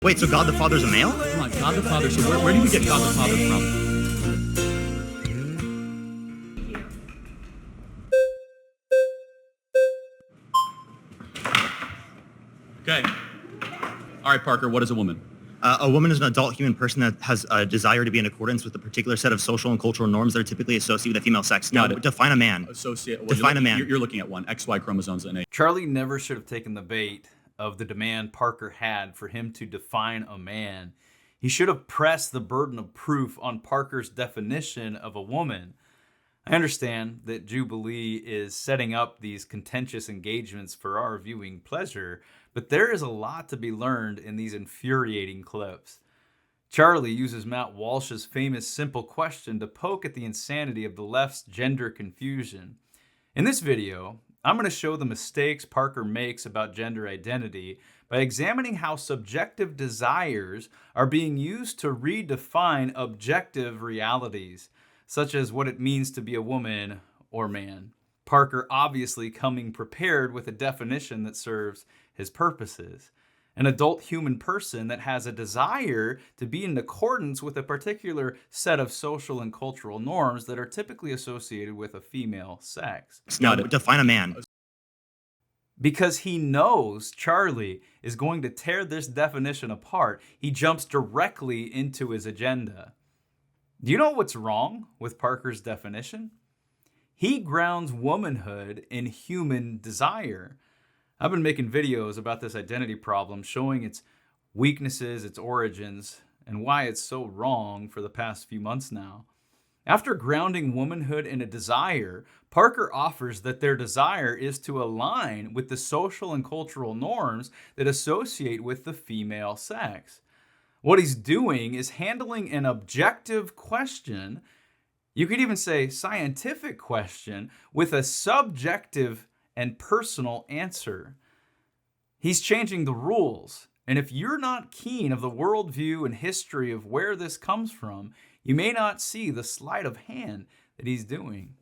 Wait, so God the Father's a male? Come on, God the Father. So where do we get God the Father from? Okay. All right, Parker, what is a woman? A woman is an adult human person that has a desire to be in accordance with a particular set of social and cultural norms that are typically associated with the female sex. Now, define a man. Define a man. You're looking at one, XY chromosomes and A. Charlie never should have taken the bait of the demand Parker had for him to define a man. He should have pressed the burden of proof on Parker's definition of a woman. I understand that Jubilee is setting up these contentious engagements for our viewing pleasure, but there is a lot to be learned in these infuriating clips. Charlie uses Matt Walsh's famous simple question to poke at the insanity of the left's gender confusion. In this video, I'm going to show the mistakes Parker makes about gender identity by examining how subjective desires are being used to redefine objective realities, such as what it means to be a woman or man. Parker obviously coming prepared with a definition that serves his purposes. An adult human person that has a desire to be in accordance with a particular set of social and cultural norms that are typically associated with a female sex. Now, define a man. Because he knows Charlie is going to tear this definition apart, he jumps directly into his agenda. Do you know what's wrong with Parker's definition? He grounds womanhood in human desire. I've been making videos about this identity problem, showing its weaknesses, its origins, and why it's so wrong for the past few months now. After grounding womanhood in a desire, Parker offers that their desire is to align with the social and cultural norms that associate with the female sex. What he's doing is handling an objective question, you could even say scientific question, with a subjective and personal answer. He's changing the rules, and if you're not keen of the worldview and history of where this comes from, you may not see the sleight of hand that he's doing.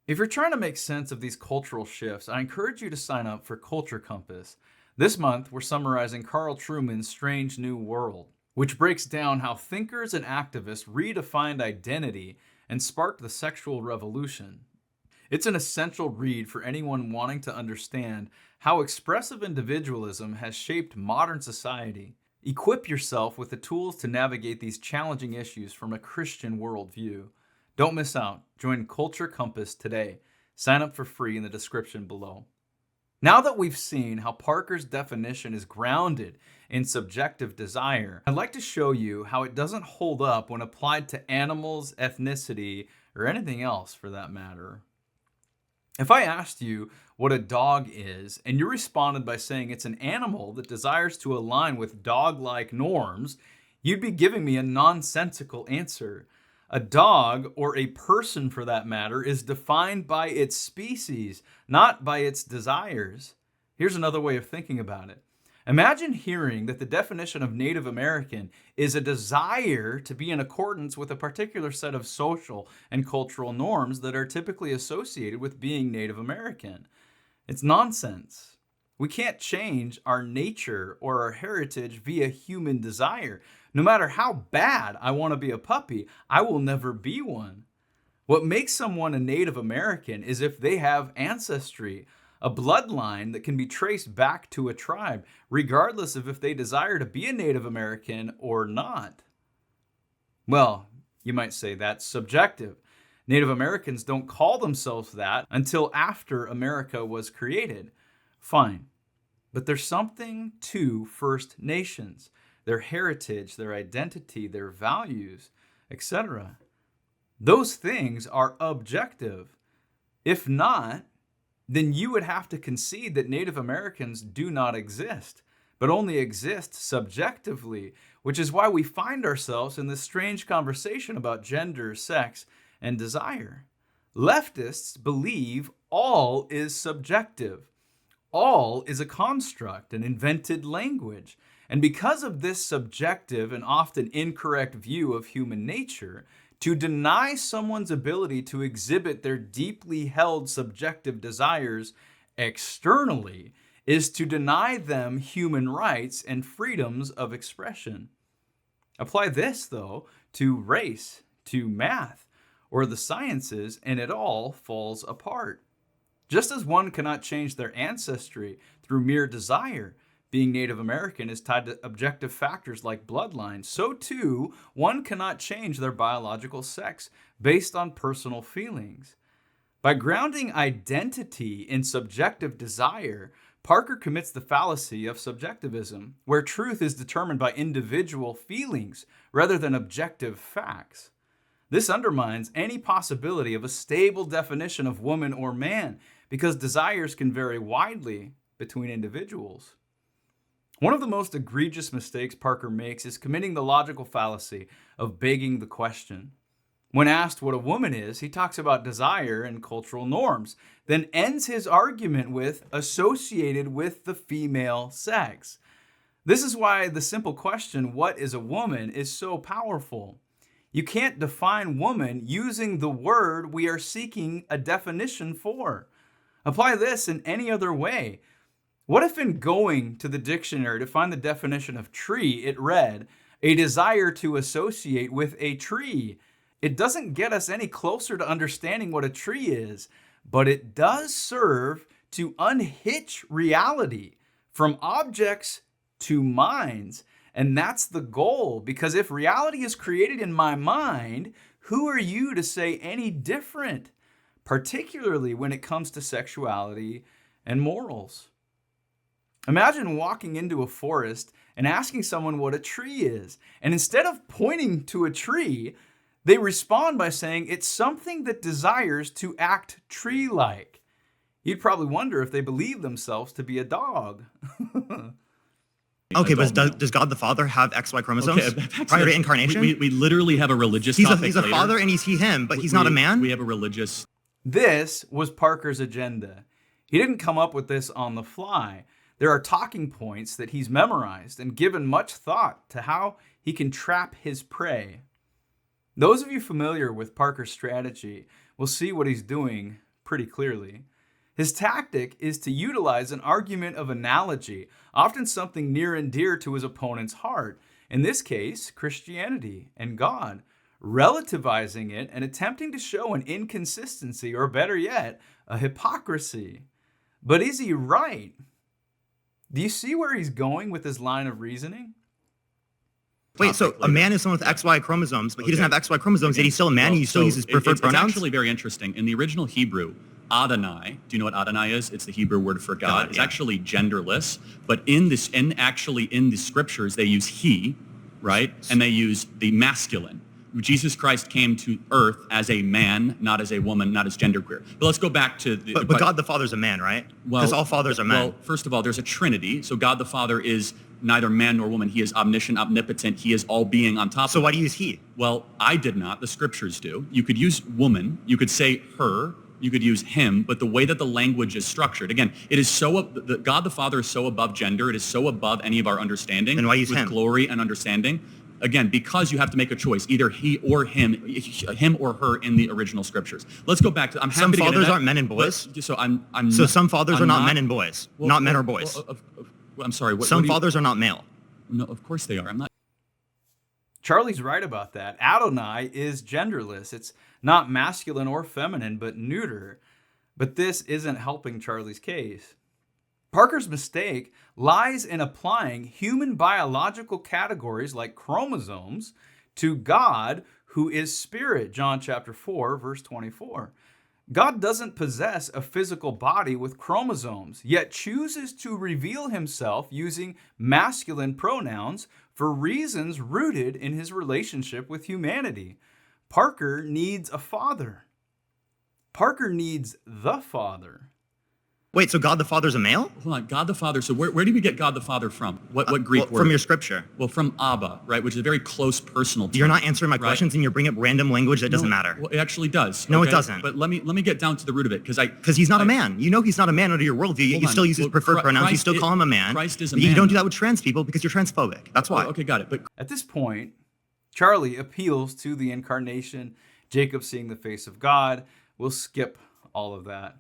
If you're trying to make sense of these cultural shifts, I encourage you to sign up for Culture Compass. This month, we're summarizing Carl Trueman's Strange New World, which breaks down how thinkers and activists redefined identity and sparked the sexual revolution. It's an essential read for anyone wanting to understand how expressive individualism has shaped modern society. Equip yourself with the tools to navigate these challenging issues from a Christian worldview. Don't miss out. Join Culture Compass today. Sign up for free in the description below. Now that we've seen how Parker's definition is grounded in subjective desire, I'd like to show you how it doesn't hold up when applied to animals, ethnicity, or anything else for that matter. If I asked you what a dog is, and you responded by saying it's an animal that desires to align with dog-like norms, you'd be giving me a nonsensical answer. A dog, or a person for that matter, is defined by its species, not by its desires. Here's another way of thinking about it. Imagine hearing that the definition of Native American is a desire to be in accordance with a particular set of social and cultural norms that are typically associated with being Native American. It's nonsense. We can't change our nature or our heritage via human desire. No matter how bad I want to be a puppy, I will never be one. What makes someone a Native American is if they have ancestry, a bloodline that can be traced back to a tribe, regardless of if they desire to be a Native American or not. Well, you might say that's subjective. Native Americans don't call themselves that until after America was created. Fine. But there's something to First Nations, their heritage, their identity, their values, etc. Those things are objective. If not, then you would have to concede that Native Americans do not exist, but only exist subjectively, which is why we find ourselves in this strange conversation about gender, sex, and desire. Leftists believe all is subjective. All is a construct, an invented language. And because of this subjective and often incorrect view of human nature, to deny someone's ability to exhibit their deeply held subjective desires externally is to deny them human rights and freedoms of expression. Apply this, though, to race, to math, or the sciences, and it all falls apart. Just as one cannot change their ancestry through mere desire, being Native American is tied to objective factors like bloodline, so too one cannot change their biological sex based on personal feelings. By grounding identity in subjective desire, Parker commits the fallacy of subjectivism, where truth is determined by individual feelings rather than objective facts. This undermines any possibility of a stable definition of woman or man, because desires can vary widely between individuals. One of the most egregious mistakes Parker makes is committing the logical fallacy of begging the question. When asked what a woman is, he talks about desire and cultural norms, then ends his argument with associated with the female sex. This is why the simple question, what is a woman, is so powerful. You can't define woman using the word we are seeking a definition for. Apply this in any other way. What if in going to the dictionary to find the definition of tree, it read, a desire to associate with a tree? It doesn't get us any closer to understanding what a tree is, but it does serve to unhitch reality from objects to minds. And that's the goal, because if reality is created in my mind, who are you to say any different, particularly when it comes to sexuality and morals? Imagine walking into a forest and asking someone what a tree is, and instead of pointing to a tree, they respond by saying it's something that desires to act tree-like. You'd probably wonder if they believe themselves to be a dog. Okay, but does God the Father have XY chromosomes prior to incarnation? We literally have a religious He's topic a later. father and he's he/him, but he's not a man? We have a religious... This was Parker's agenda. He didn't come up with this on the fly. There are talking points that he's memorized and given much thought to how he can trap his prey. Those of you familiar with Parker's strategy will see what he's doing pretty clearly. His tactic is to utilize an argument of analogy, often something near and dear to his opponent's heart, in this case, Christianity and God, relativizing it and attempting to show an inconsistency, or better yet, a hypocrisy. But is he right? Do you see where he's going with his line of reasoning? Wait, so a man is someone with XY chromosomes, but he doesn't have XY chromosomes, yet he's still a man, and he still uses preferred pronouns? It's actually very interesting. In the original Hebrew, Adonai, do you know what Adonai is? It's the Hebrew word for God. It's actually genderless, but in the scriptures, they use he, right? And they use the masculine. Jesus Christ came to earth as a man, not as a woman, not as genderqueer. But let's go back to... But God the Father's a man, right? Because all fathers are men. Well, first of all, there's a trinity. So God the Father is neither man nor woman. He is omniscient, omnipotent. He is all being on top. So why do you use he? Well, I did not. The scriptures do. You could use woman. You could say her. You could use him. But the way that the language is structured, again, it is so... God the Father is so above gender. It is so above any of our understanding. Then why use him? With glory and understanding. Again, because you have to make a choice, either he or him or her in the original scriptures. Let's go back to... Some fathers aren't men and boys? So some fathers are not men and boys, not men or boys. I'm sorry. Some fathers are not male. No, of course they are. I'm not... Charlie's right about that. Adonai is genderless. It's not masculine or feminine, but neuter. But this isn't helping Charlie's case. Parker's mistake lies in applying human biological categories like chromosomes to God, who is spirit, John chapter 4, verse 24. God doesn't possess a physical body with chromosomes, yet chooses to reveal himself using masculine pronouns for reasons rooted in his relationship with humanity. Parker needs a father. Parker needs the Father. Wait, so God the Father's a male? Hold on, God the Father. So where do we get God the Father from? What Greek word? From your scripture. Well, from Abba, right, which is a very close personal term. You're not answering my questions, and you're bringing up random language that doesn't matter. Well, it actually does. No, it doesn't. But let me get down to the root of it, because he's not a man. You know he's not a man under your worldview, yet you still use his preferred pronouns. You still call him a man. Christ is a man. man. You don't do that with trans people because you're transphobic. That's why. Okay, got it. But at this point, Charlie appeals to the incarnation, Jacob seeing the face of God. We'll skip all of that.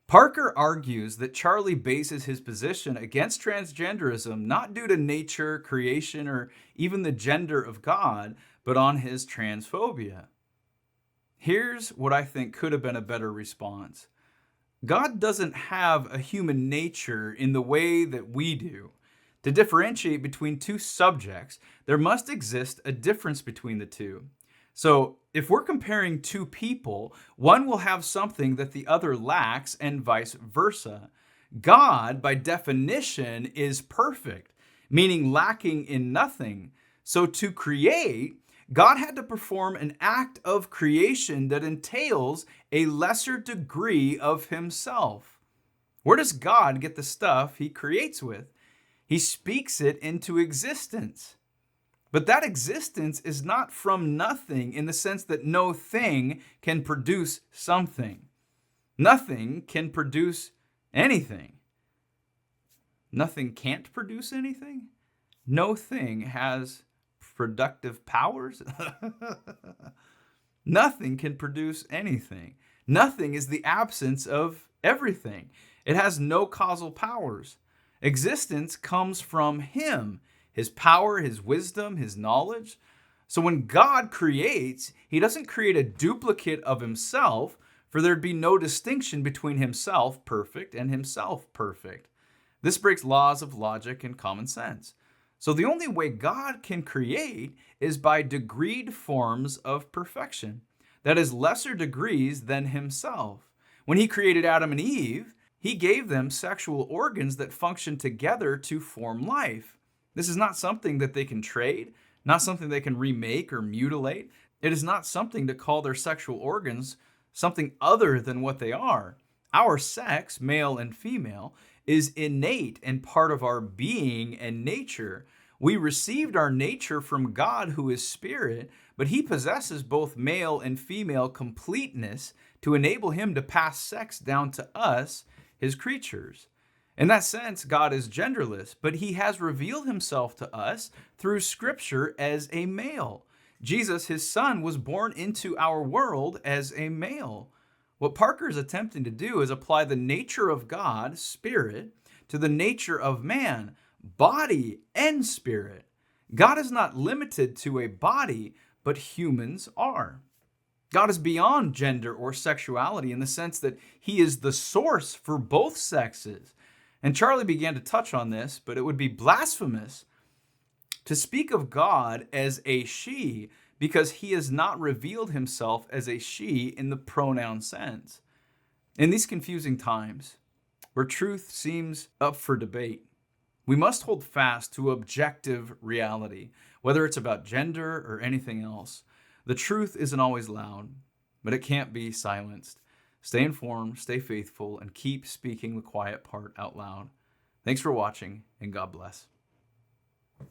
Parker argues that Charlie bases his position against transgenderism not due to nature, creation, or even the gender of God, but on his transphobia. Here's what I think could have been a better response. God doesn't have a human nature in the way that we do. To differentiate between two subjects, there must exist a difference between the two. So, if we're comparing two people, one will have something that the other lacks, and vice versa. God, by definition, is perfect, meaning lacking in nothing. So, to create, God had to perform an act of creation that entails a lesser degree of himself. Where does God get the stuff he creates with? He speaks it into existence. But that existence is not from nothing in the sense that no thing can produce something. Nothing can produce anything. Nothing can't produce anything? No thing has productive powers? Nothing can produce anything. Nothing is the absence of everything. It has no causal powers. Existence comes from him, his power, his wisdom, his knowledge. So when God creates, he doesn't create a duplicate of himself, for there'd be no distinction between himself, perfect, and himself, perfect. This breaks laws of logic and common sense. So the only way God can create is by degreed forms of perfection. That is, lesser degrees than himself. When he created Adam and Eve, he gave them sexual organs that function together to form life. This is not something that they can trade, not something they can remake or mutilate. It is not something to call their sexual organs something other than what they are. Our sex, male and female, is innate and part of our being and nature. We received our nature from God, who is spirit, but he possesses both male and female completeness to enable him to pass sex down to us, his creatures. In that sense, God is genderless, but he has revealed himself to us through Scripture as a male. Jesus, his son, was born into our world as a male. What Parker is attempting to do is apply the nature of God, spirit, to the nature of man, body and spirit. God is not limited to a body, but humans are. God is beyond gender or sexuality in the sense that he is the source for both sexes. And Charlie began to touch on this, but it would be blasphemous to speak of God as a she because he has not revealed himself as a she in the pronoun sense. In these confusing times, where truth seems up for debate, we must hold fast to objective reality, whether it's about gender or anything else. The truth isn't always loud, but it can't be silenced. Stay informed, stay faithful, and keep speaking the quiet part out loud. Thanks for watching, and God bless.